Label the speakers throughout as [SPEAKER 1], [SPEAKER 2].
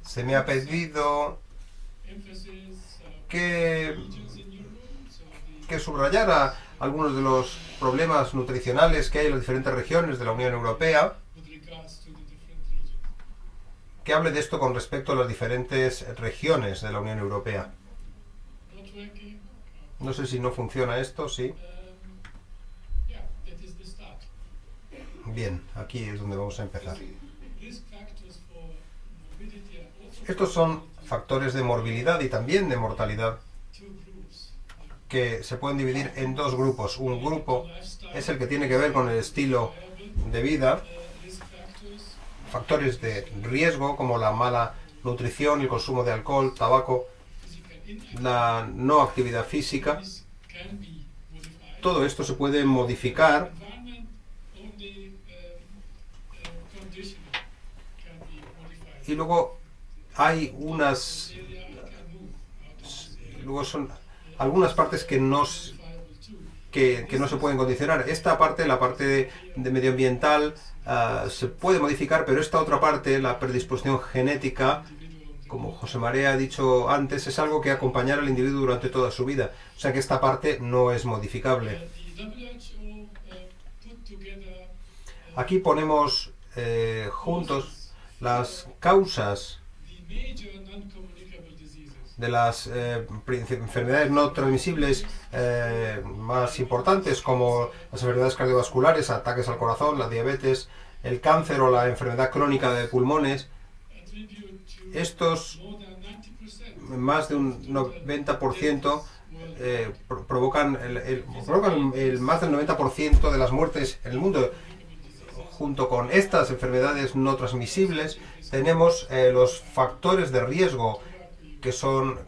[SPEAKER 1] Se me ha pedido que, que subrayara algunos de los problemas nutricionales que hay en las diferentes regiones de la Unión Europea, que hable de esto con respecto a las diferentes regiones de la Unión Europea. No sé si no funciona esto, sí. Bien, aquí es donde vamos a empezar. Estos son factores de morbilidad y también de mortalidad que se pueden dividir en dos grupos. Un grupo es el que tiene que ver con el estilo de vida, factores de riesgo como la mala nutrición, el consumo de alcohol, tabaco, la no actividad física. Todo esto se puede modificar y luego hay son algunas partes que no se pueden condicionar. Esta parte, la parte de medioambiental, se puede modificar, pero esta otra parte, la predisposición genética, como José María ha dicho antes, es algo que acompañará al individuo durante toda su vida. O sea que esta parte no es modificable. Aquí ponemos juntos las causas de las enfermedades no transmisibles más importantes, como las enfermedades cardiovasculares, ataques al corazón, la diabetes, el cáncer o la enfermedad crónica de pulmones. Estos, más de un 90%, provocan el más del 90% de las muertes en el mundo. Junto con estas enfermedades no transmisibles, tenemos los factores de riesgo que son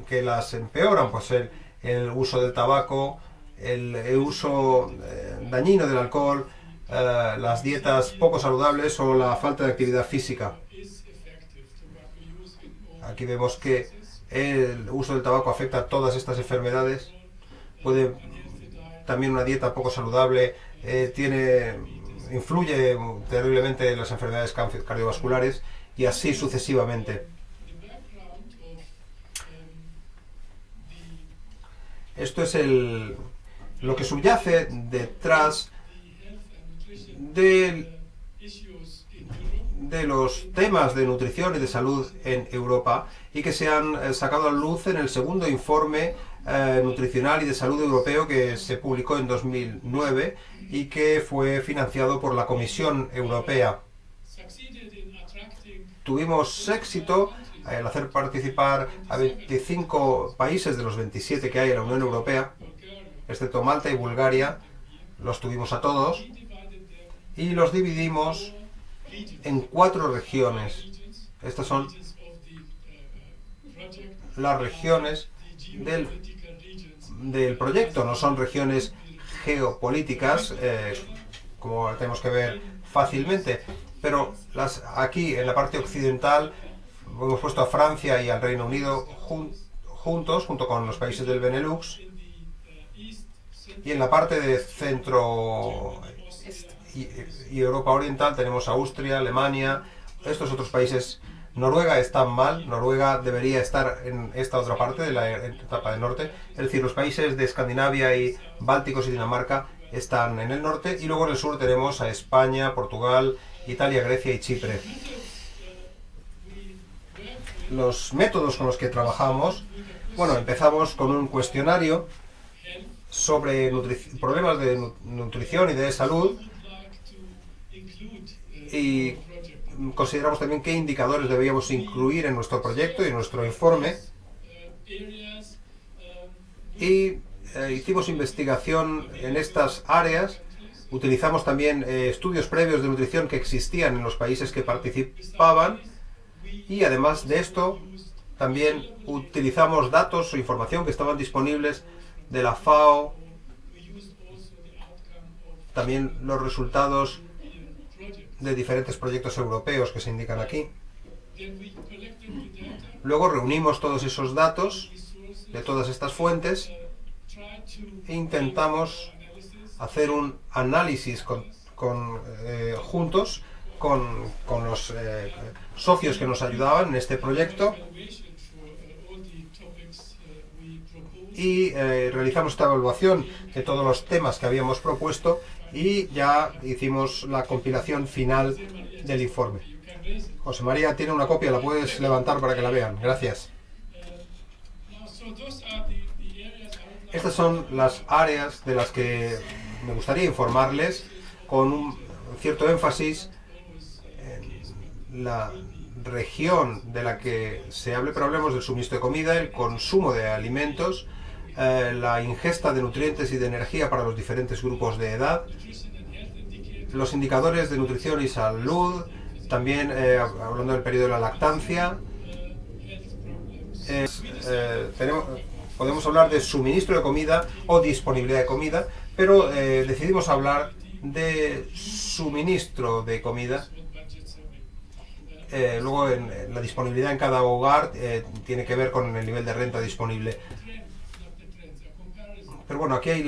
[SPEAKER 1] que las empeoran, pues el uso del tabaco, el uso dañino del alcohol, las dietas poco saludables o la falta de actividad física. Aquí vemos que el uso del tabaco afecta a todas estas enfermedades. También una dieta poco saludable influye terriblemente en las enfermedades cardiovasculares y así sucesivamente. Esto es lo que subyace detrás de los temas de nutrición y de salud en Europa y que se han sacado a luz en el segundo informe nutricional y de salud europeo que se publicó en 2009 y que fue financiado por la Comisión Europea. Tuvimos éxito al hacer participar a 25 países de los 27 que hay en la Unión Europea, excepto Malta y Bulgaria. Los tuvimos a todos y los dividimos en 4 regiones. Estas son las regiones del proyecto, no son regiones geopolíticas, como tenemos que ver fácilmente, pero aquí en la parte occidental hemos puesto a Francia y al Reino Unido junto con los países del Benelux, y en la parte de centro y Europa Oriental tenemos Austria, Alemania, estos otros países. Noruega está mal, Noruega debería estar en esta otra parte de la etapa del norte, es decir, los países de Escandinavia y Bálticos y Dinamarca están en el norte, y luego en el sur tenemos a España, Portugal, Italia, Grecia y Chipre. Los métodos con los que trabajamos, bueno, empezamos con un cuestionario sobre problemas de nutrición y de salud, y consideramos también qué indicadores deberíamos incluir en nuestro proyecto y en nuestro informe, y hicimos investigación en estas áreas. Utilizamos también estudios previos de nutrición que existían en los países que participaban, y además de esto también utilizamos datos o información que estaban disponibles de la FAO, también los resultados de diferentes proyectos europeos que se indican aquí. Luego reunimos todos esos datos de todas estas fuentes e intentamos hacer un análisis juntos con los socios que nos ayudaban en este proyecto y realizamos esta evaluación de todos los temas que habíamos propuesto y ya hicimos la compilación final del informe. José María tiene una copia, la puedes levantar para que la vean. Gracias. Estas son las áreas de las que me gustaría informarles con un cierto énfasis en la región de la que se hable, pero hablemos del suministro de comida, el consumo de alimentos, la ingesta de nutrientes y de energía para los diferentes grupos de edad, los indicadores de nutrición y salud, también hablando del periodo de la lactancia. Podemos hablar de suministro de comida o disponibilidad de comida, pero decidimos hablar de suministro de comida. Luego en la disponibilidad en cada hogar tiene que ver con el nivel de renta disponible. Pero bueno, aquí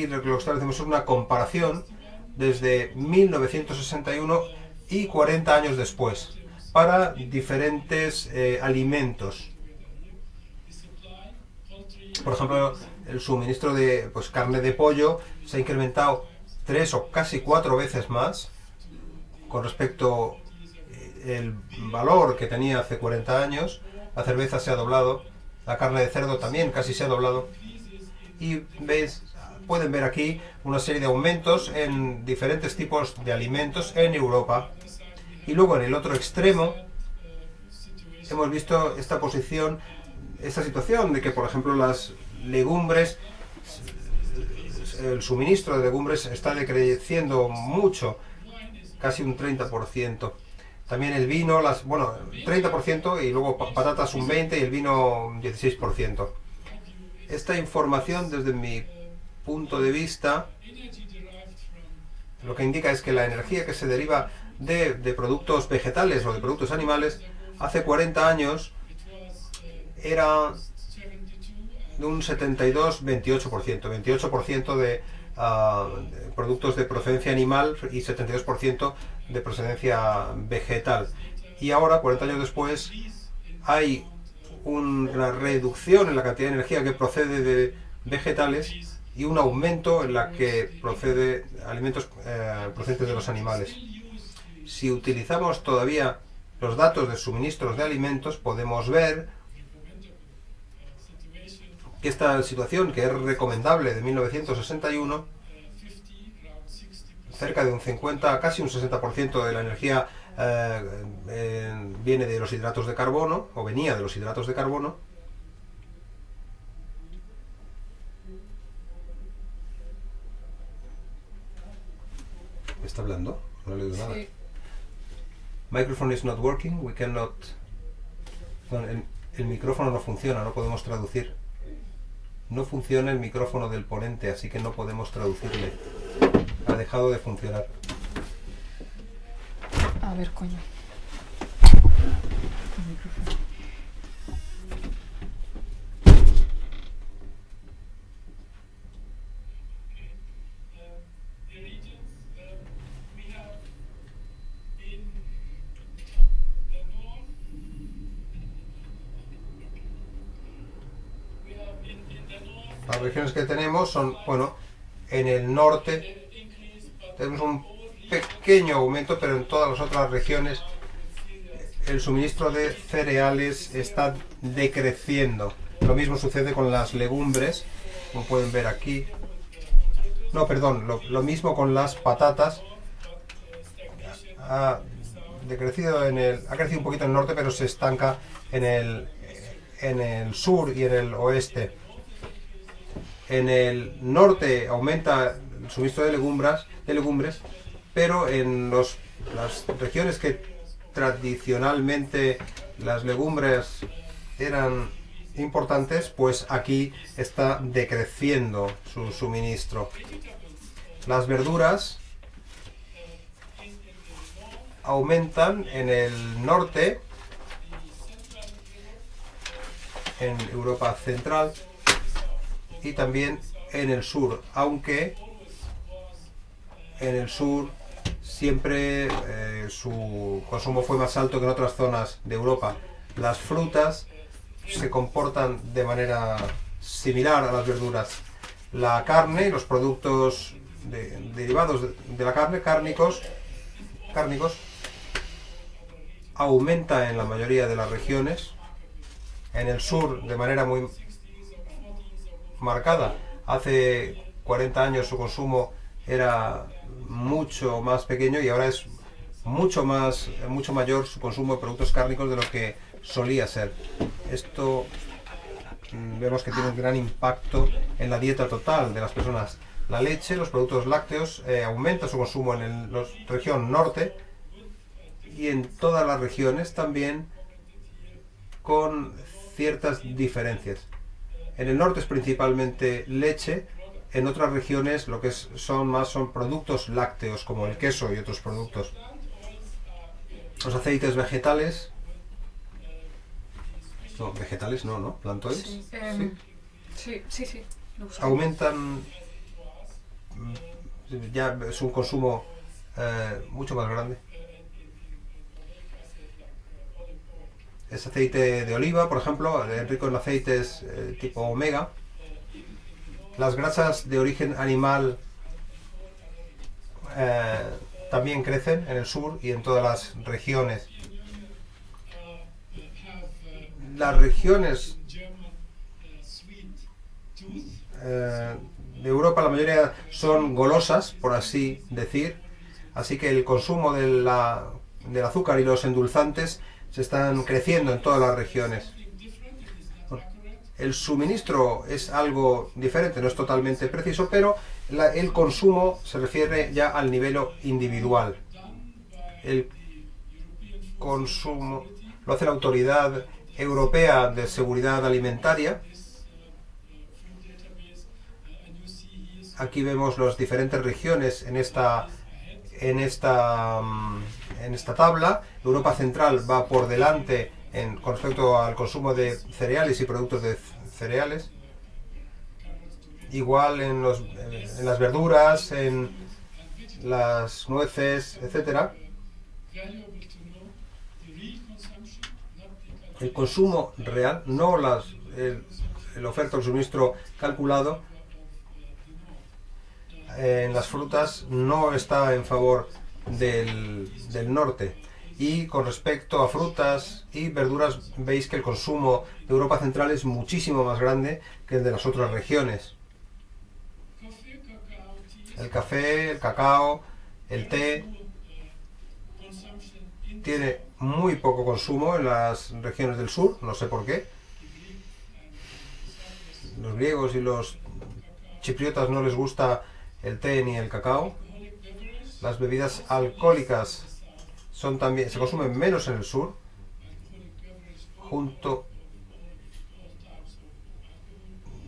[SPEAKER 1] lo que establecemos es una comparación desde 1961 y 40 años después para diferentes alimentos. Por ejemplo, el suministro de carne de pollo se ha incrementado 3 o casi 4 veces más con respecto al valor que tenía hace 40 años. La cerveza se ha doblado, la carne de cerdo también casi se ha doblado. Y pueden ver aquí una serie de aumentos en diferentes tipos de alimentos en Europa. Y luego en el otro extremo hemos visto esta situación de que, por ejemplo, las legumbres, el suministro de legumbres está decreciendo mucho, casi un 30%. También el vino, 30% y luego patatas un 20% y el vino un 16%. Esta información, desde mi punto de vista, lo que indica es que la energía que se deriva de productos vegetales o de productos animales, hace 40 años era de un 72-28%. 28% de productos de procedencia animal y 72% de procedencia vegetal. Y ahora, 40 años después, hay una reducción en la cantidad de energía que procede de vegetales y un aumento en la que procede alimentos procedentes de los animales. Si utilizamos todavía los datos de suministros de alimentos, podemos ver que esta situación, que es recomendable de 1961, cerca de un 50, casi un 60% de la energía viene de los hidratos de carbono, o venía de los hidratos de carbono. ¿Me está hablando? No le digo nada. Sí. Microphone is not working, we cannot... El micrófono no funciona, no podemos traducir. No funciona el micrófono del ponente, así que no podemos traducirle. Ha dejado de funcionar.
[SPEAKER 2] A ver, coño.
[SPEAKER 1] Las regiones que tenemos son, en el norte tenemos un pequeño aumento, pero en todas las otras regiones el suministro de cereales está decreciendo. Lo mismo sucede con las legumbres, como pueden ver aquí. No, perdón, lo mismo con las patatas. Ha crecido un poquito en el norte, pero se estanca en el sur y en el oeste. En el norte aumenta el suministro de legumbres, pero en las regiones que tradicionalmente las legumbres eran importantes, pues aquí está decreciendo su suministro. Las verduras aumentan en el norte, en Europa Central, y también en el sur, aunque en el sur siempre su consumo fue más alto que en otras zonas de Europa. Las frutas se comportan de manera similar a las verduras. La carne, los productos derivados de la carne, cárnicos, aumenta en la mayoría de las regiones. En el sur de manera muy marcada. Hace 40 años su consumo era mucho más pequeño y ahora es mucho mayor su consumo de productos cárnicos de lo que solía ser. Esto vemos que tiene un gran impacto en la dieta total de las personas. La leche, los productos lácteos, aumenta su consumo en la región norte y en todas las regiones también, con ciertas diferencias. En el norte es principalmente leche, en otras regiones lo que son productos lácteos como el queso y otros productos. Los aceites vegetales, plantoides,
[SPEAKER 2] sí.
[SPEAKER 1] aumentan, ya es un consumo mucho más grande. Es aceite de oliva, por ejemplo, rico en aceites tipo omega. Las grasas de origen animal también crecen en el sur y en todas las regiones. Las regiones de Europa, la mayoría son golosas, por así decir, así que el consumo del azúcar y los endulzantes se están creciendo en todas las regiones. El suministro es algo diferente, no es totalmente preciso, pero el consumo se refiere ya al nivel individual. El consumo lo hace la Autoridad Europea de Seguridad Alimentaria. Aquí vemos las diferentes regiones en esta tabla. Europa Central va por delante con respecto al consumo de cereales y productos de cereales. Igual en las verduras, en las nueces, etcétera. El consumo real, no el oferta o el suministro calculado, en las frutas no está en favor del norte. Y con respecto a frutas y verduras, veis que el consumo de Europa Central es muchísimo más grande que el de las otras regiones. El café, el cacao, el té tiene muy poco consumo en las regiones del sur, no sé por qué. Los griegos y los chipriotas no les gusta el té ni el cacao. Las bebidas alcohólicas se consumen menos en el sur.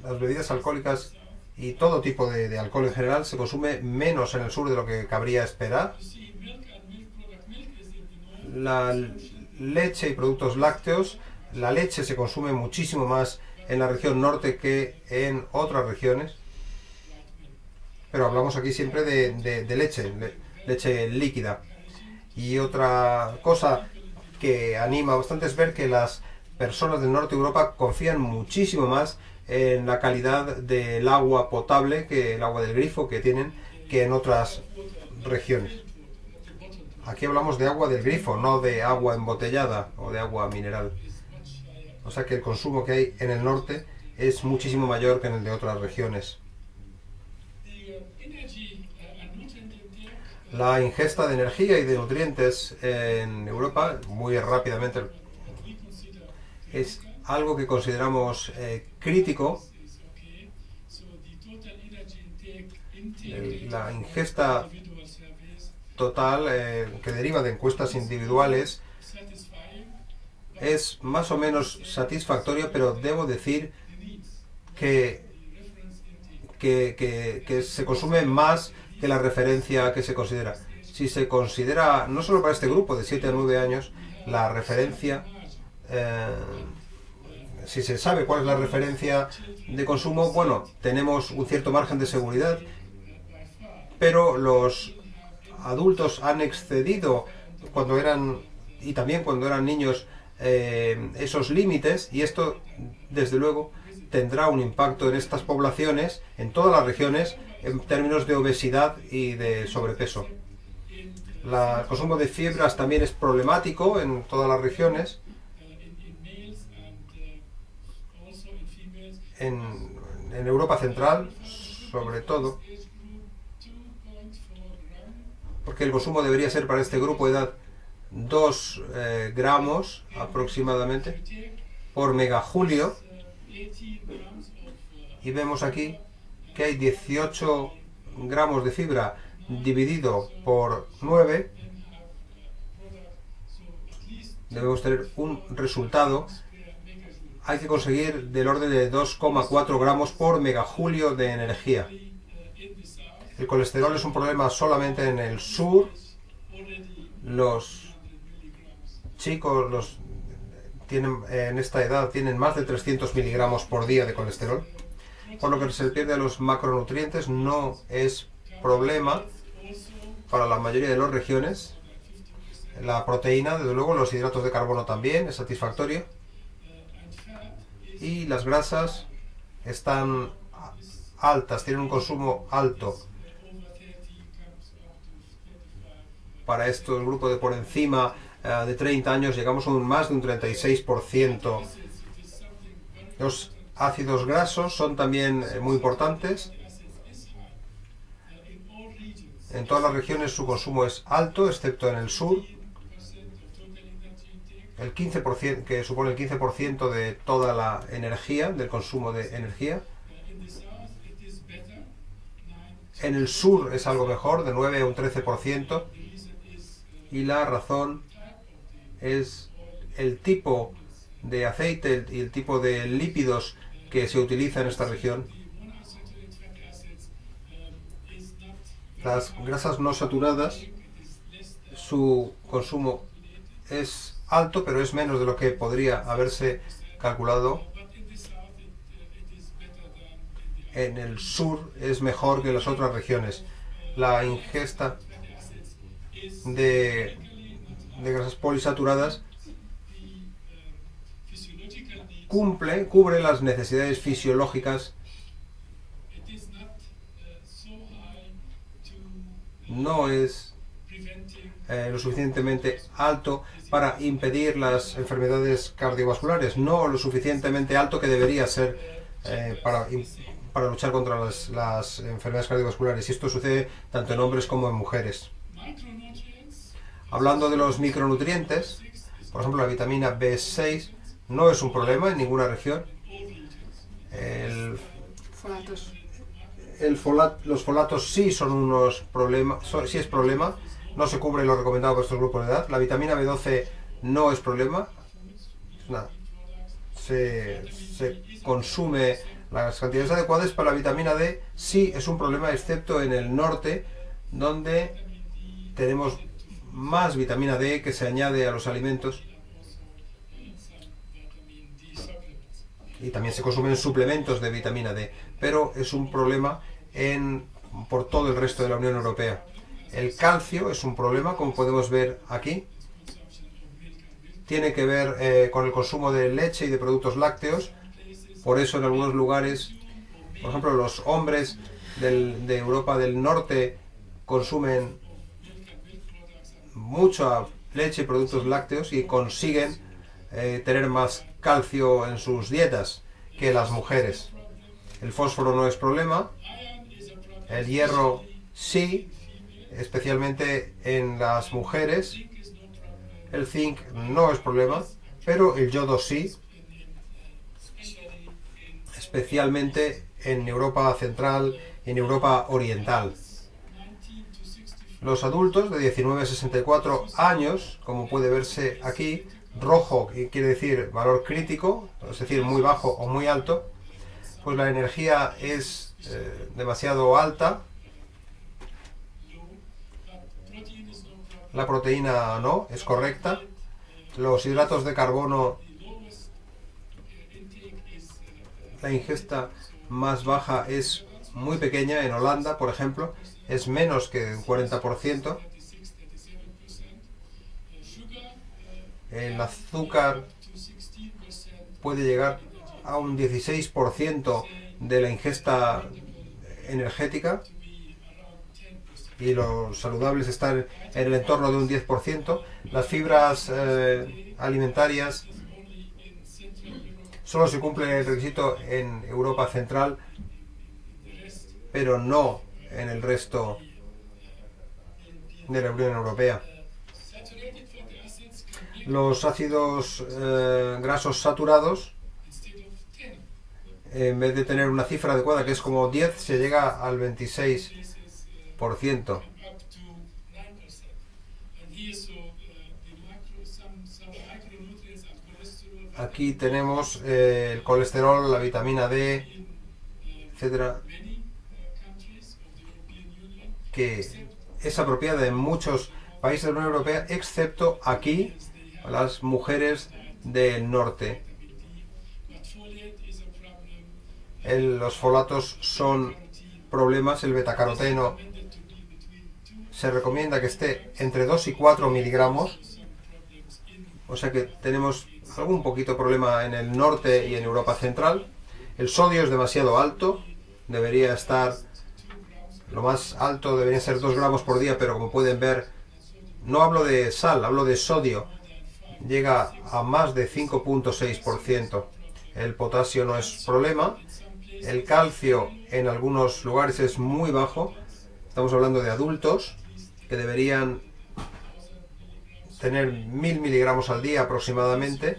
[SPEAKER 1] Las bebidas alcohólicas y todo tipo de alcohol en general se consume menos en el sur de lo que cabría esperar. La leche y productos lácteos, la leche se consume muchísimo más en la región norte que en otras regiones. Pero hablamos aquí siempre de leche líquida. Y otra cosa que anima bastante es ver que las personas del norte de Europa confían muchísimo más en la calidad del agua potable, que el agua del grifo que tienen, que en otras regiones. Aquí hablamos de agua del grifo, no de agua embotellada o de agua mineral. O sea que el consumo que hay en el norte es muchísimo mayor que en el de otras regiones. La ingesta de energía y de nutrientes en Europa, muy rápidamente, es algo que consideramos crítico. La ingesta total que deriva de encuestas individuales es más o menos satisfactorio, pero debo decir que se consume más que la referencia que se considera. Si se considera, no solo para este grupo de 7 a 9 años, la referencia, si se sabe cuál es la referencia de consumo, bueno, tenemos un cierto margen de seguridad, pero los adultos han excedido cuando eran, y también cuando eran niños, esos límites, y esto desde luego tendrá un impacto en estas poblaciones, en todas las regiones, en términos de obesidad y de sobrepeso. El consumo de fibras también es problemático en todas las regiones. En Europa Central, sobre todo, porque el consumo debería ser para este grupo de edad 2 gramos aproximadamente por megajulio, y vemos aquí que hay 18 gramos de fibra dividido por 9. Debemos tener un resultado. Hay que conseguir del orden de 2,4 gramos por megajulio de energía. El colesterol es un problema solamente en el sur. Los chicos en esta edad tienen más de 300 miligramos por día de colesterol, por lo que se pierde los macronutrientes. No es problema para la mayoría de las regiones. La proteína, desde luego, los hidratos de carbono también es satisfactorio, y las grasas están altas, tienen un consumo alto. Para estos grupos de por encima de 30 años llegamos a más de un 36%. Los ácidos grasos son también muy importantes. En todas las regiones su consumo es alto, excepto en el sur. El 15%, que supone el 15% de toda la energía, del consumo de energía. En el sur es algo mejor, de 9 a un 13%. Y la razón es el tipo de aceite y el tipo de lípidos que se utiliza en esta región. Las grasas no saturadas, su consumo es alto, pero es menos de lo que podría haberse calculado. En el sur es mejor que en las otras regiones. La ingesta de grasas polisaturadas cubre las necesidades fisiológicas. No es lo suficientemente alto para impedir las enfermedades cardiovasculares, no lo suficientemente alto que debería ser para luchar contra las enfermedades cardiovasculares, y esto sucede tanto en hombres como en mujeres. Hablando de los micronutrientes, por ejemplo, la vitamina B6 no es un problema en ninguna región. Los folatos sí son unos problemas, sí es problema, no se cubre lo recomendado por estos grupos de edad. La vitamina B12 no es problema, se consume las cantidades adecuadas. Para la vitamina D sí es un problema, excepto en el norte, donde tenemos más vitamina D que se añade a los alimentos, y también se consumen suplementos de vitamina D, pero es un problema por todo el resto de la Unión Europea. El calcio es un problema, como podemos ver aquí. Tiene que ver con el consumo de leche y de productos lácteos. Por eso en algunos lugares, por ejemplo, los hombres de Europa del Norte consumen mucha leche y productos lácteos y consiguen tener más calcio en sus dietas que las mujeres. El fósforo no es problema, el hierro sí, especialmente en las mujeres. El zinc no es problema, pero el yodo sí, especialmente en Europa Central y en Europa Oriental. Los adultos de 19 a 64 años, como puede verse aquí, rojo quiere decir valor crítico, es decir, muy bajo o muy alto, pues la energía es demasiado alta, la proteína no, es correcta, los hidratos de carbono, la ingesta más baja es muy pequeña. En Holanda, por ejemplo, es menos que un 40%. el azúcar puede llegar a un 16% de la ingesta energética y los saludables están en el entorno de un 10%. Las fibras alimentarias solo se cumple el requisito en Europa Central, pero no en el resto de la Unión Europea. Los ácidos grasos saturados, en vez de tener una cifra adecuada que es como 10, se llega al 26%. Aquí tenemos el colesterol, la vitamina D, etcétera, que es apropiada en muchos países de la Unión Europea, excepto aquí, a las mujeres del norte. Los folatos son problemas. El betacaroteno se recomienda que esté entre 2 y 4 miligramos, o sea que tenemos algún poquito problema en el norte y en Europa Central. El sodio es demasiado alto, debería estar, lo más alto debería ser 2 gramos por día, pero como pueden ver, no hablo de sal, hablo de sodio, llega a más de 5,6%. El potasio no es problema. El calcio en algunos lugares es muy bajo. Estamos hablando de adultos que deberían tener 1000 miligramos al día aproximadamente.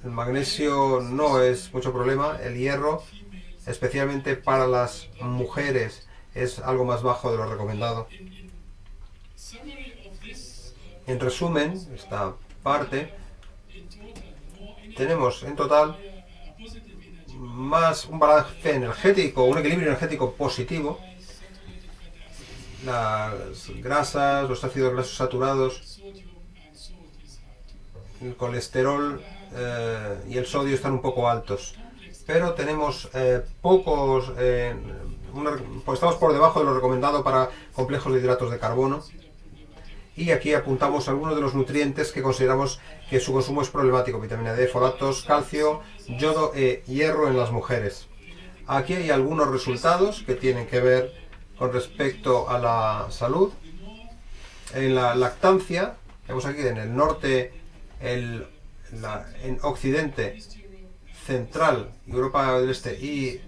[SPEAKER 1] El magnesio no es mucho problema. El hierro, especialmente para las mujeres, es algo más bajo de lo recomendado. En resumen, esta parte, tenemos en total más un balance energético, un equilibrio energético positivo. Las grasas, los ácidos grasos saturados, el colesterol y el sodio están un poco altos, pero tenemos pocos, pues estamos por debajo de lo recomendado para complejos de hidratos de carbono. Y aquí apuntamos algunos de los nutrientes que consideramos que su consumo es problemático: vitamina D, folatos, calcio, yodo e hierro en las mujeres. Aquí hay algunos resultados que tienen que ver con respecto a la salud. En la lactancia, vemos aquí en el norte, en Occidente, Central, Europa del Este y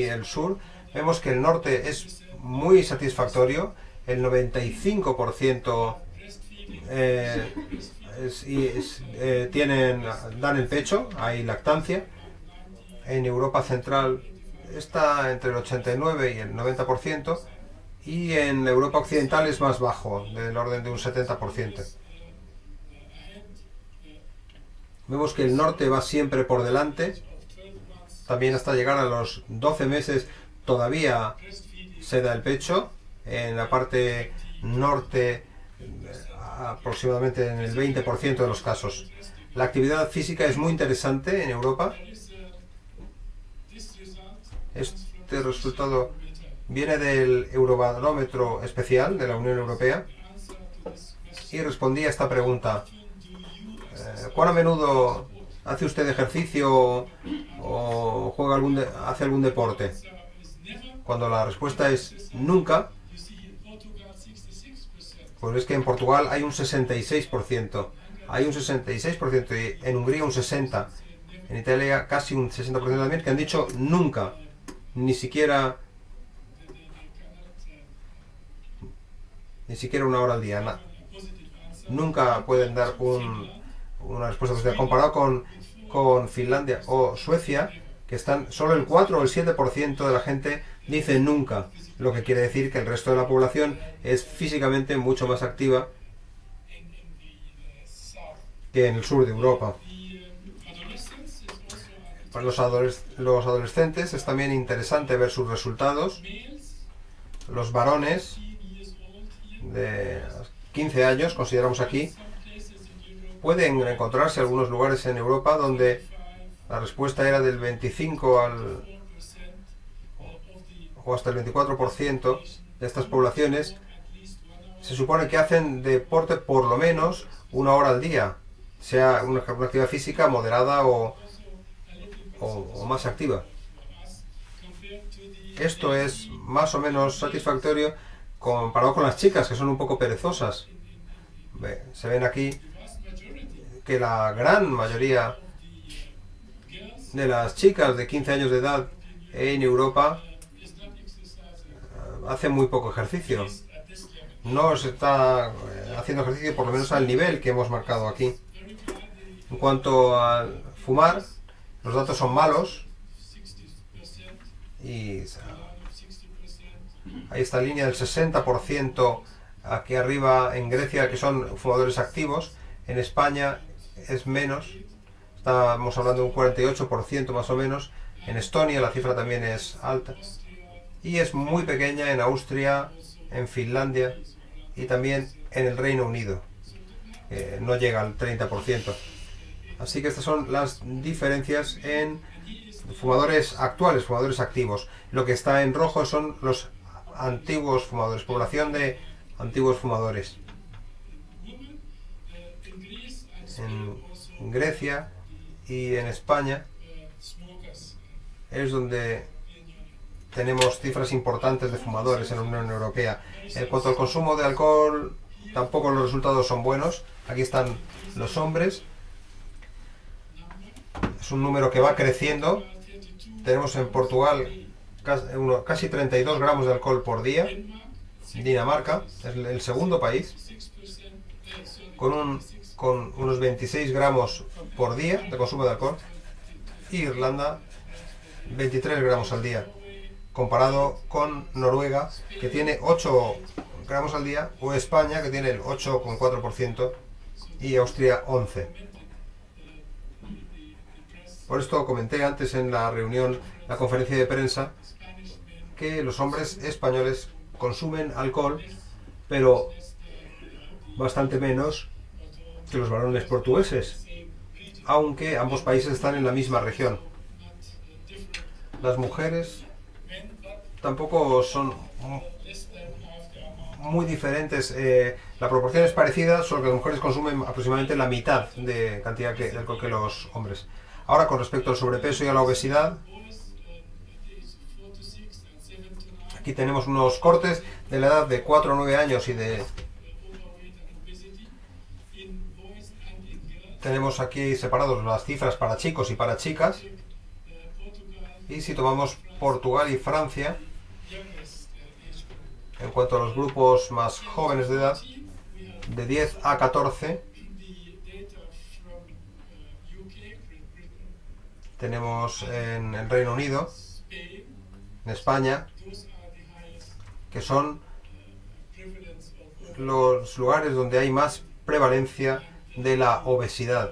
[SPEAKER 1] el sur, vemos que el norte es muy satisfactorio. El 95% dan el pecho, hay lactancia. En Europa Central está entre el 89 y el 90%, y en Europa Occidental es más bajo, del orden de un 70%. Vemos que el norte va siempre por delante, también hasta llegar a los 12 meses todavía se da el pecho. En la parte norte, aproximadamente en el 20% de los casos. La actividad física es muy interesante en Europa. Este resultado viene del Eurobarómetro especial de la Unión Europea y respondía a esta pregunta: ¿cuán a menudo hace usted ejercicio o hace algún deporte? Cuando la respuesta es nunca, pues es que en Portugal hay un 66%, y en Hungría un 60%, en Italia casi un 60% también, que han dicho nunca, ni siquiera una hora al día, nunca pueden dar una respuesta positiva. Comparado con Finlandia o Suecia, que están solo el 4 o el 7% de la gente dice nunca, lo que quiere decir que el resto de la población es físicamente mucho más activa que en el sur de Europa. Para los adolescentes es también interesante ver sus resultados. Los varones de 15 años, consideramos aquí, pueden encontrarse algunos lugares en Europa donde la respuesta era del 25 o hasta el 24% de estas poblaciones se supone que hacen deporte por lo menos 1 hora al día, sea una actividad física moderada o más activa. Esto es más o menos satisfactorio comparado con las chicas, que son un poco perezosas. Se ven aquí que la gran mayoría de las chicas de 15 años de edad en Europa hacen muy poco ejercicio. No se está haciendo ejercicio por lo menos al nivel que hemos marcado aquí. En cuanto a fumar, los datos son malos. Y hay esta línea del 60% aquí arriba en Grecia, que son fumadores activos. En España es menos. Estamos hablando de un 48% más o menos. En Estonia la cifra también es alta. Y es muy pequeña en Austria, en Finlandia y también en el Reino Unido. No llega al 30%. Así que estas son las diferencias en fumadores actuales, fumadores activos. Lo que está en rojo son los antiguos fumadores, población de antiguos fumadores. En Grecia y en España es donde tenemos cifras importantes de fumadores en la Unión Europea. En cuanto al consumo de alcohol, tampoco los resultados son buenos. Aquí están los hombres. Es un número que va creciendo. Tenemos en Portugal casi 32 gramos de alcohol por día. Dinamarca es el segundo país, con unos 26 gramos por día de consumo de alcohol. Y Irlanda, 23 gramos al día, comparado con Noruega, que tiene 8 gramos al día, o España, que tiene el 8,4%, y Austria 11%. Por esto comenté antes en la reunión, la conferencia de prensa, que los hombres españoles consumen alcohol, pero bastante menos que los varones portugueses, aunque ambos países están en la misma región. Las mujeres tampoco son muy diferentes. La proporción es parecida, solo que las mujeres consumen aproximadamente la mitad de cantidad de alcohol que los hombres. Ahora, con respecto al sobrepeso y a la obesidad, aquí tenemos unos cortes de la edad de 4 a 9 años y tenemos aquí separados las cifras para chicos y para chicas. Y si tomamos Portugal y Francia, en cuanto a los grupos más jóvenes de edad, de 10 a 14, tenemos en el Reino Unido, en España, que son los lugares donde hay más prevalencia de la obesidad.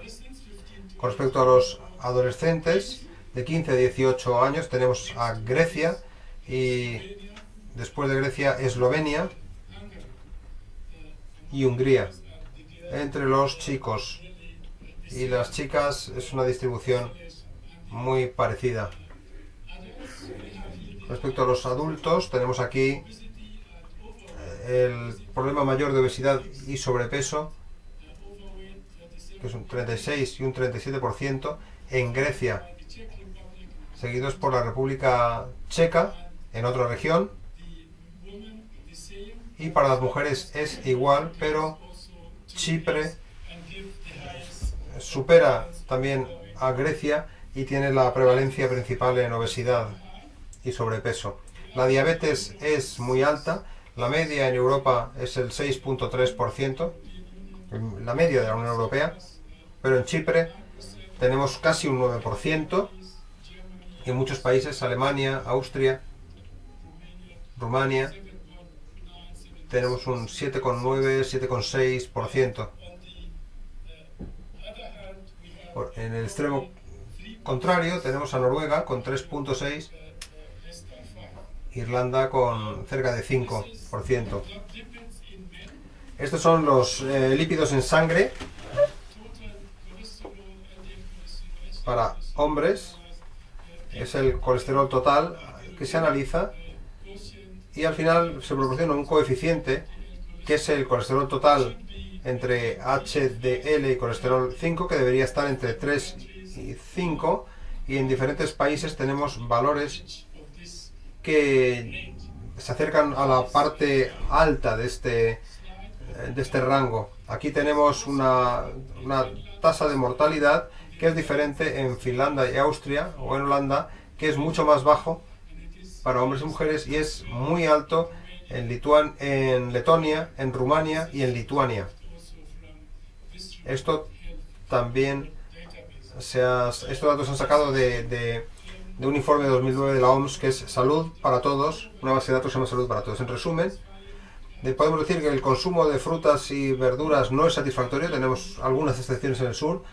[SPEAKER 1] Con respecto a los adolescentes de 15 a 18 años, tenemos a Grecia y después de Grecia Eslovenia y Hungría. Entre los chicos y las chicas es una distribución muy parecida. Respecto a los adultos, tenemos aquí el problema mayor de obesidad y sobrepeso, que es un 36 y un 37% en Grecia, seguidos por la República Checa en otra región, y para las mujeres es igual, pero Chipre supera también a Grecia y tiene la prevalencia principal en obesidad y sobrepeso. La diabetes es muy alta. La media en Europa es el 6,3%, la media de la Unión Europea, pero en Chipre tenemos casi un 9%, y en muchos países, Alemania, Austria, Rumania, tenemos un 7,9, 7,6%. En el extremo contrario tenemos a Noruega con 3,6%, Irlanda con cerca de 5%. Estos son los lípidos en sangre para hombres. Es el colesterol total que se analiza y al final se proporciona un coeficiente que es el colesterol total entre HDL y colesterol 5, que debería estar entre 3 y 5, y en diferentes países tenemos valores que se acercan a la parte alta de este rango. Aquí tenemos una tasa de mortalidad que es diferente en Finlandia y Austria, o en Holanda, que es mucho más bajo para hombres y mujeres, y es muy alto en Letonia, en Rumania y en Lituania. Esto también estos datos se han sacado de un informe de 2009 de la OMS, que es Salud para Todos, una base de datos que se llama Salud para Todos. En resumen, podemos decir que el consumo de frutas y verduras no es satisfactorio, tenemos algunas excepciones en el sur.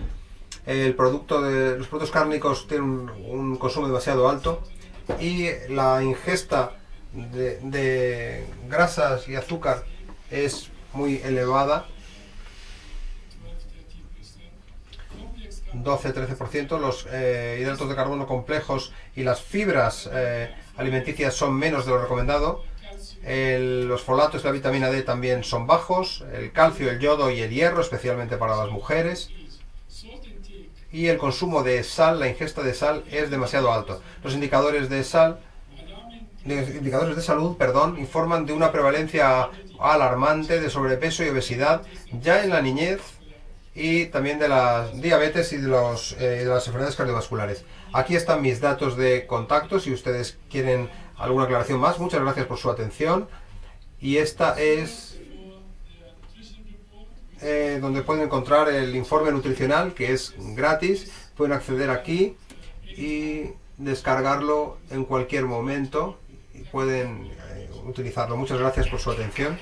[SPEAKER 1] Los productos cárnicos tienen un consumo demasiado alto, y la ingesta de grasas y azúcar es muy elevada, 12-13%. Los hidratos de carbono complejos y las fibras alimenticias son menos de lo recomendado. Los folatos y la vitamina D también son bajos. El calcio, el yodo y el hierro, especialmente para las mujeres. Y el consumo de sal, la ingesta de sal, es demasiado alto. Los indicadores de salud, informan de una prevalencia alarmante de sobrepeso y obesidad ya en la niñez, y también de la diabetes y de las enfermedades cardiovasculares. Aquí están mis datos de contacto si ustedes quieren alguna aclaración más. Muchas gracias por su atención, y esta es donde pueden encontrar el informe nutricional, que es gratis. Pueden acceder aquí y descargarlo en cualquier momento, y pueden utilizarlo. Muchas gracias por su atención.